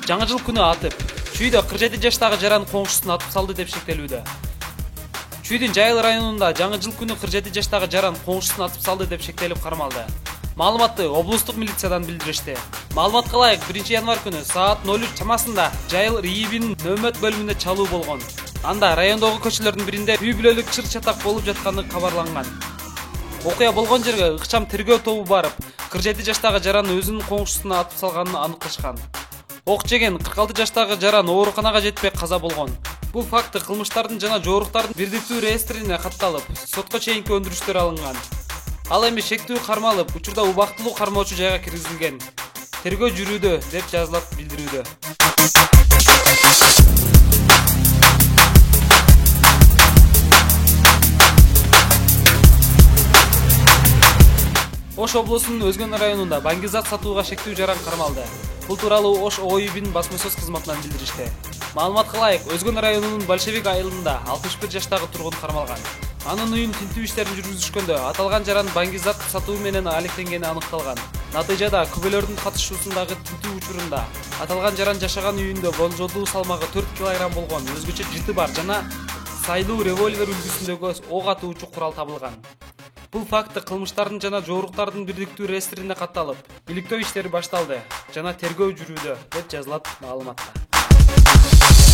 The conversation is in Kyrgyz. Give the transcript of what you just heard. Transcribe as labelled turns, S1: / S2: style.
S1: жаңы жыл күнү атып, Чүйдө 47 жаштагы жаран коңшусун атып салды деп шектелүүдө. Чүйдүн Жайыл районунда жаңы жыл күнү 47 жаштагы жаран коңшусун атып салды деп шектелип кармалды. Маалыматты облустук милициядан билдиришти. Маалыматка ылайык 1 январь күнү саат 03 чамасында Жайыл РИИБинин нөөмөт бөлүмүнө чалуу болгон. Анда райондогу көчөлөрдүн биринде үй бүлөлүк чыр-чатак болуп жатканы кабарланган. Окуя болгон жерге ыкчам тергөө тобу барып, 47 жаштагы жаран өзүнүн коңшусуна атып салганын аныкташкан. Ок жеген 46 жаштагы жаран ооруканага жетпей каза болгон. Бул факты кылмыштардын жана жоруктардын бирдиктүү реестрине катталып, сотко чейинки өндүрүштөр алынган. Ал эми шектүү кармалып, учурда убактылуу кармоочу жайга киргизилген. Тергөө жүрүүдө деп жазылат билдирүүдө. Ош облусунун Өзгөн районунда баңгизат сатууга шектүү жаран кармалды. Бул тууралуу Ош ОИБинин басма сөз кызматынан билдиришти. Маалыматка ылайык, Өзгөн районунун Большевик айылында 61 жаштагы тургун кармалган. Анын үйүн тинтүү иштерин жүргүзүшкөндө аталган жаран баңгизат сатуу менен алектенгени аныкталган. Натыйжада күбөлөрдүн катышуусундагы тинтүү учурунда аталган жаран жашаган үйүндө болжолдуу салмагы 4 кг болгон өзгөчө жыты бар жана сайлуу револьвер үлгүсүндөгү ок атуучу курал табылган. Бул факты кылмыштардын жана жоруктардын бирдиктүү реестрине катталып, иликтөө иштери башталды жана тергөө жүрүүдө деп жазылат маалыматта.